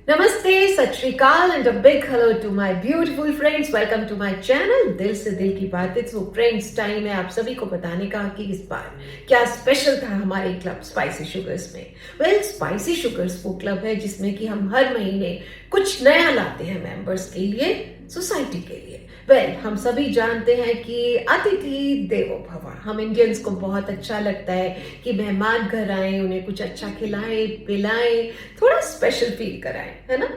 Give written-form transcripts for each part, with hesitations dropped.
नमस्ते, Sat Sri Akal and a big hello to my beautiful friends. Welcome to my channel Dil Se दिल की बातें। सो फ्रेंड्स, टाइम है आप सभी को बताने का कि इस बार क्या स्पेशल था हमारे क्लब स्पाइसी शुगर्स में। वेल, स्पाइसी शुगर्स वो क्लब है जिसमें कि हम हर महीने कुछ नया लाते हैं मेंबर्स के लिए, सोसाइटी के लिए। वेल, हम सभी जानते हैं कि अतिथि देवो भव। हम इंडियंस को बहुत अच्छा लगता है कि मेहमान घर आए, उन्हें कुछ अच्छा खिलाएं पिलाएं, थोड़ा स्पेशल फील कराएं, है ना।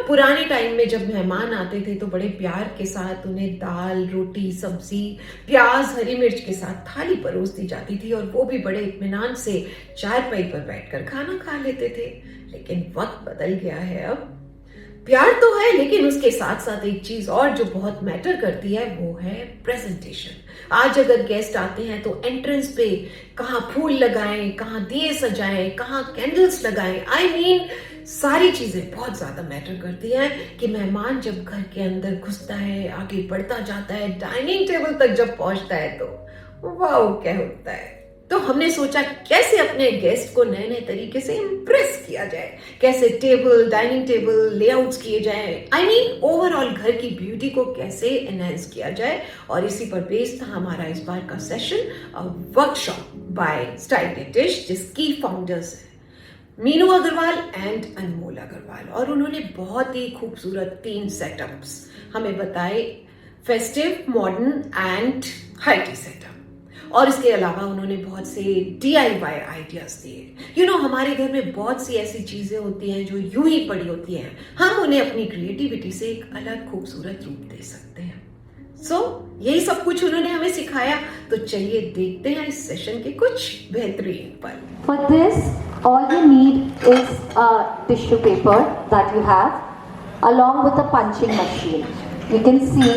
पुराने टाइम में जब मेहमान आते थे तो बड़े प्यार के साथ उन्हें दाल रोटी सब्जी प्याज हरी मिर्च के साथ थाली परोस दी जाती थी और वो भी बड़े इत्मीनान से चारपाई पर बैठकर खाना खा लेते थे। लेकिन वक्त बदल गया है। अब प्यार तो है, लेकिन उसके साथ साथ एक चीज और जो बहुत मैटर करती है वो है प्रेजेंटेशन। आज अगर गेस्ट आते हैं तो एंट्रेंस पे कहाँ फूल लगाएं, कहाँ दिए सजाएं, कहाँ कैंडल्स लगाएं, आई मीन सारी चीजें बहुत ज्यादा मैटर करती हैं कि मेहमान जब घर के अंदर घुसता है, आगे बढ़ता जाता है, डाइनिंग टेबल तक जब पहुंचता है तो वाओ क्या होता है। तो हमने सोचा कैसे अपने गेस्ट को नए नए तरीके से इम्प्रेस किया जाए, कैसे टेबल डाइनिंग टेबल लेआउट्स किए जाए, आई मीन ओवरऑल घर की ब्यूटी को कैसे एनहांस किया जाए। और इसी पर बेस्ड था हमारा इस बार का session, workshop by style dish, जिसकी फाउंडर्स है मीनू अग्रवाल एंड अनमोल अग्रवाल। और उन्होंने बहुत ही खूबसूरत 3 सेटअप्स हमें बताए, festive, modern and high tea setup. और इसके अलावा उन्होंने बहुत से DIY आइडियाज दिए। हमारे घर में बहुत सी ऐसी चीजें होती हैं जो यूं ही पड़ी होती हैं, हम उन्हें अपनी क्रिएटिविटी से एक अलग खूबसूरत रूप दे सकते हैं। यही सब कुछ उन्होंने हमें सिखाया। तो चलिए देखते हैं इस सेशन के कुछ बेहतरीन पल। For this, all you need is a tissue paper that you have, along with a punching machine. You can see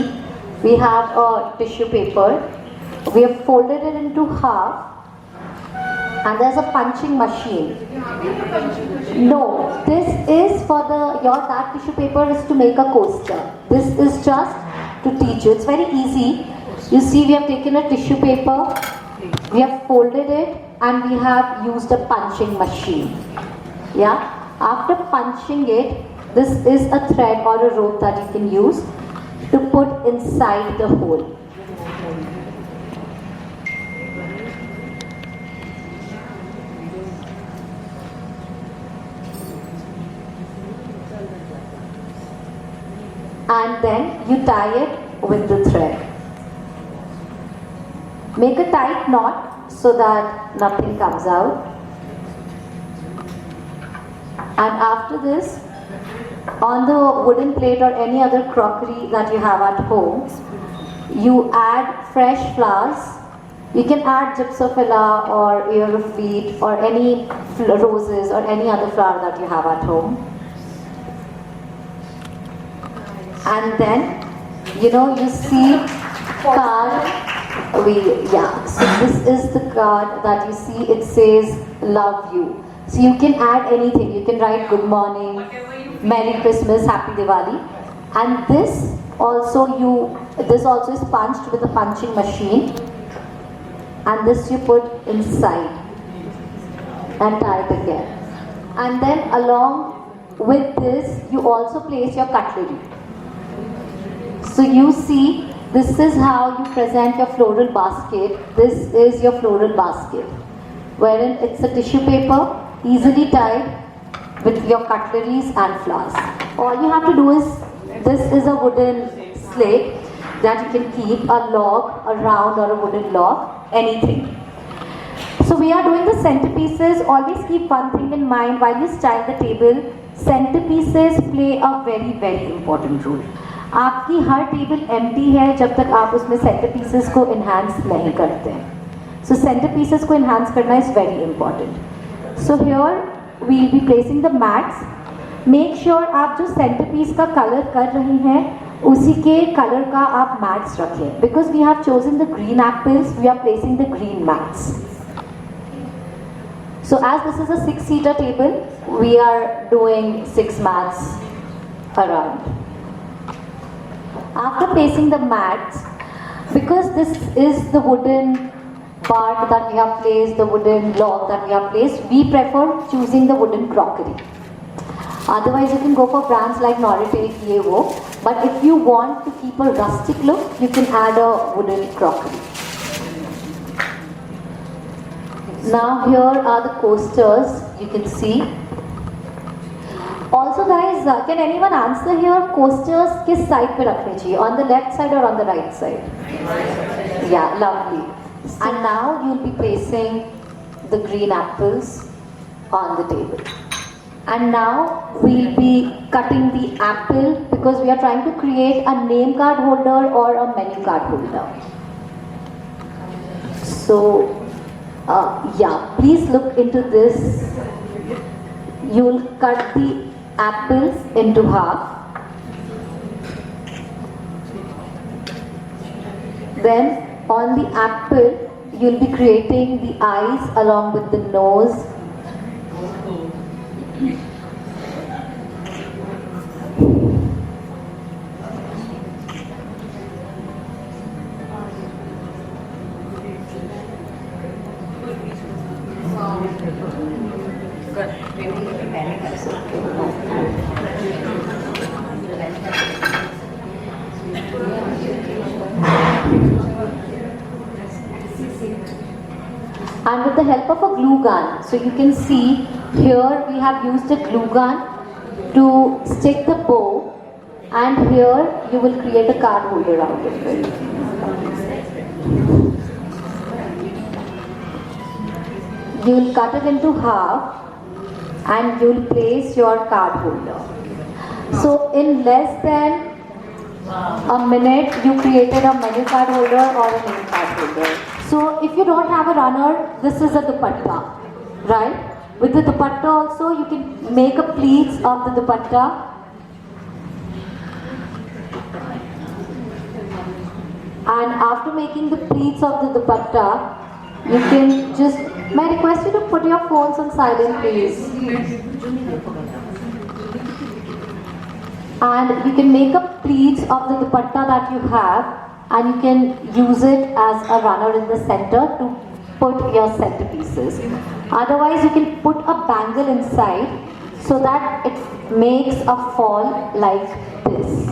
we have a tissue paper. We have folded it into half, and there's a punching machine. No, this is for that tissue paper is to make a coaster. This is just to teach you. It's very easy. You see, we have taken a tissue paper, we have folded it, and we have used a punching machine. Yeah. After punching it, this is a thread or a rope that you can use to put inside the hole. And then you tie it with the thread. Make a tight knot so that nothing comes out. And after this, on the wooden plate or any other crockery that you have at home, you add fresh flowers. You can add gypsophila or ear of wheat or any roses or any other flower that you have at home. And then, you see card. So this is the card that you see. It says "Love you." So you can add anything. You can write "Good morning," "Merry Christmas," "Happy Diwali," and this also is punched with a punching machine. And this you put inside and tie it again. And then along with this, you also place your cutlery. So you see, this is how you present your floral basket. This is your floral basket, wherein it's a tissue paper, easily tied with your cutleries and flowers. All you have to do is, this is a wooden slate that you can keep, a log, a round or a wooden log, anything. So we are doing the centerpieces. Always keep one thing in mind while you style the table. Centerpieces play a very, very important role. आपकी हर table empty है जब तक आप उसमें centre pieces को enhance नहीं करते हैं। सो सेंटर पीसेस को इन्हांस करना is very important. So here we will be placing the mats. Make sure आप जो सेंटर पीस का कलर कर रहे हैं उसी के कलर का आप मैट्स रखें, because we have chosen the green apples, we are placing the green mats. So as this is a 6-seater table, we are doing 6 mats around. After placing the mats, because this is the wooden part that we have placed, the wooden log that we have placed, we prefer choosing the wooden crockery. Otherwise, you can go for brands like Norite, Yevo. But if you want to keep a rustic look, you can add a wooden crockery. Now here are the coasters, you can see. Also guys, can anyone answer here, coasters किस side पे रखने चाहिए? On the left side or on the right side? Yeah, lovely. And now you'll be placing the green apples on the table. And now we'll be cutting the apple because we are trying to create a name card holder or a menu card holder. So, yeah, please look into this. You'll cut the apples into half. Then on the apple, you'll be creating the eyes along with the nose. And with the help of a glue gun, so you can see here we have used a glue gun to stick the bow, and here you will create a card holder out of it. You will cut it into half and you will place your card holder. So in less than a minute you created a menu card holder or a name card holder. So if you don't have a runner, this is a dupatta, right? With the dupatta also you can make a pleats of the dupatta. And after making the pleats of the dupatta, you can just, may I request you to put your phones on silent please. And you can make a pleats of the dupatta that you have, and you can use it as a runner in the center to put your centerpieces. Otherwise, you can put a bangle inside so that it makes a fall like this.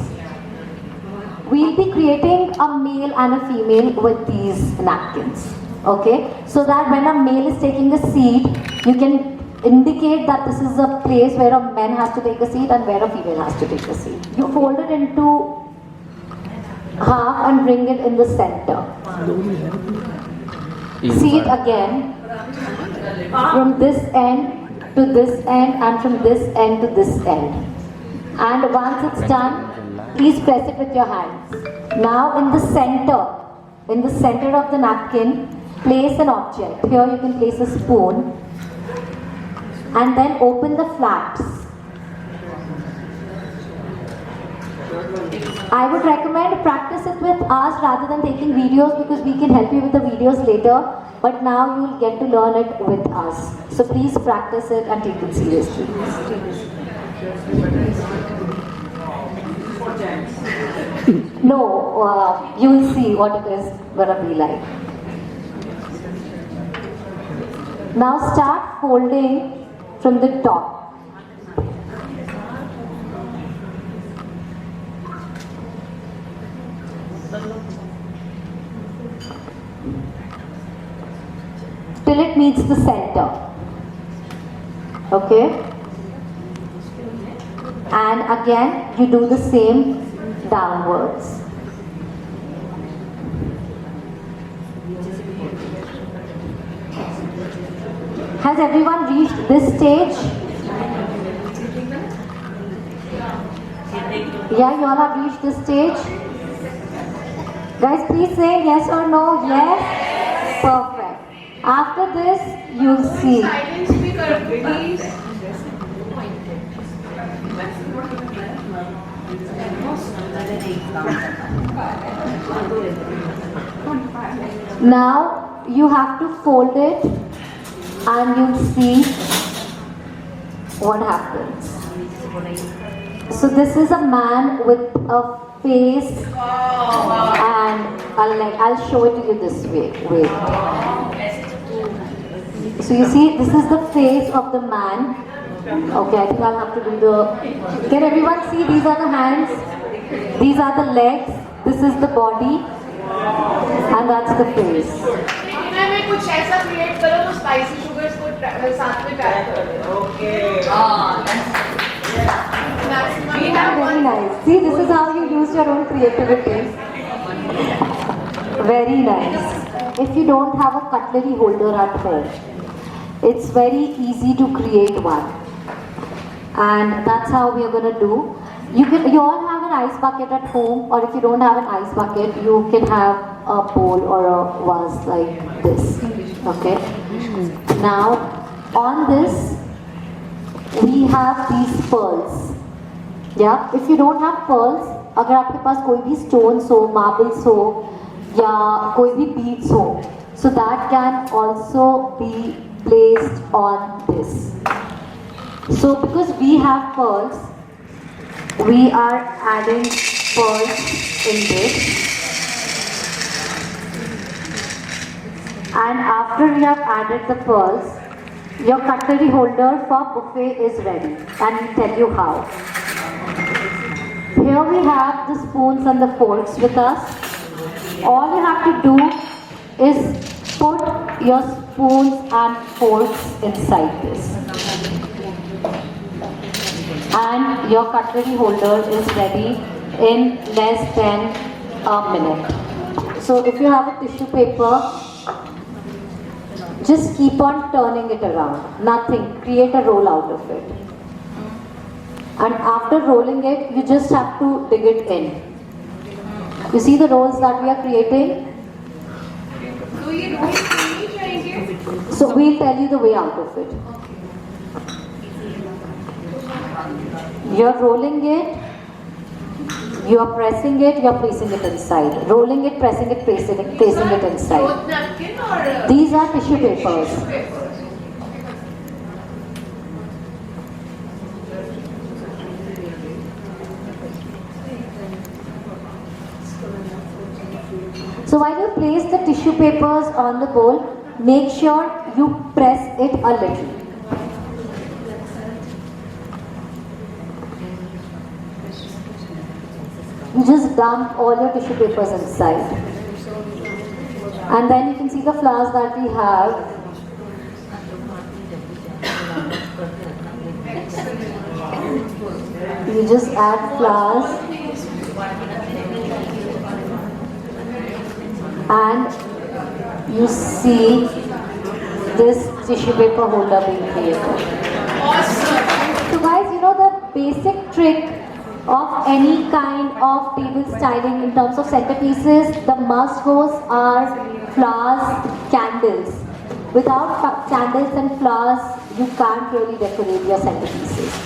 We'll be creating a male and a female with these napkins. Okay, so that when a male is taking a seat, you can indicate that this is a place where a man has to take a seat and where a female has to take a seat. You fold it into half and bring it in the center. Seat again from this end to this end and from this end to this end. And once it's done, please press it with your hands. Now in the center of the napkin, place an object. Here you can place a spoon and then open the flaps. I would recommend practice it with us rather than taking videos because we can help you with the videos later, but now you will get to learn it with us. So please practice it and take it seriously. No, you will see what it is going to be like. Now start folding from the top. Till it meets the center. Okay? And again, you do the same downwards. Has everyone reached this stage? Yeah, you all have reached this stage? Guys, please say yes or no. Yes? Perfect. After this, you'll see. Now, you have to fold it and you'll see what happens. So this is a man with a face and I'll show it to you this way. Wait. So you see, this is the face of the man Okay, I think I'll have to do the. Can everyone see? These are the hands. These are the legs. This is the body, and that's the face. में कुछ ऐसा create करो तो spicy sugars को साथ में pack कर दो. Very nice. See, this is how you use your own creativity. Very nice. If you don't have a cutlery holder at home, it's very easy to create one. And that's how we are going to do. You all have an ice bucket at home, or if you don't have an ice bucket, you can have a bowl or a vase like this. Okay. Now, on this, we have these pearls. Yeah. If you don't have pearls, अगर आपके पास कोई भी stones हो, marbles हो, या कोई भी beads हो, so that can also be placed on this. So because we have pearls, we are adding pearls in this. And after we have added the pearls, your cutlery holder for buffet is ready. And we'll tell you how. Here we have the spoons and the forks with us. All you have to do is put your spoons and forks inside this. And your cutlery holder is ready in less than a minute. So if you have a tissue paper, just keep on turning it around. Nothing. Create a roll out of it. And after rolling it, you just have to dig it in. You see the rolls that we are creating? तो ये role नहीं जाएंगे. So we'll tell you the way out of it. You're rolling it, you're pressing it, you're placing it inside. Rolling it, pressing it, placing it inside. Cloth napkin or These are tissue papers. So while you place the tissue papers on the bowl, make sure you press it a little. You just dump all your tissue papers inside. And then you can see the flowers that we have. You just add flowers. And you see this tissue paper holder being created. So guys, you know the basic trick of any kind of table styling in terms of centerpieces, the must-goes are flowers, candles. Without candles and flowers, you can't really decorate your centerpieces.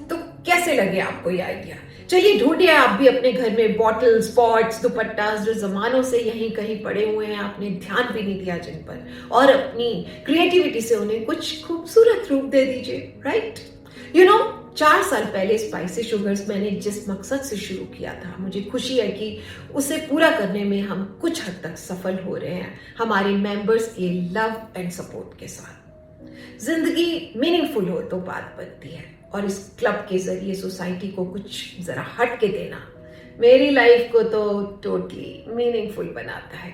तो कैसे लगे आपको ये idea? चलिए ढूंढिए आप भी अपने घर में बॉटल्स, पॉट्स, दुपट्टास जो जमानों से यहीं कहीं पड़े हुए हैं, आपने ध्यान भी नहीं दिया जिन पर, और अपनी क्रिएटिविटी से उन्हें कुछ खूबसूरत रूप दे दीजिए. राइट? यू नो, 4 साल पहले स्पाइसी शुगर्स मैंने जिस मकसद से शुरू किया था, मुझे खुशी है कि उसे पूरा करने में हम कुछ हद तक सफल हो रहे हैं हमारे मेंबर्स के लव एंड सपोर्ट के साथ. जिंदगी मीनिंगफुल हो तो बात बनती है, और इस क्लब के जरिए सोसाइटी को कुछ जरा हट के देना मेरी लाइफ को तो टोटली मीनिंगफुल बनाता है.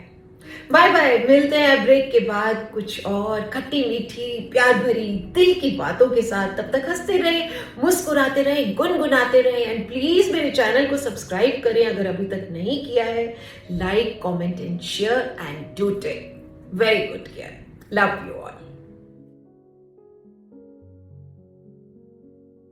बाय बाय, मिलते हैं ब्रेक के बाद कुछ और खट्टी मीठी प्यार भरी दिल की बातों के साथ. तब तक हंसते रहें, मुस्कुराते रहें, गुनगुनाते रहें, एंड प्लीज मेरे चैनल को सब्सक्राइब करें अगर अभी तक नहीं किया है. Like, comment and share and do take very good care. Love you all.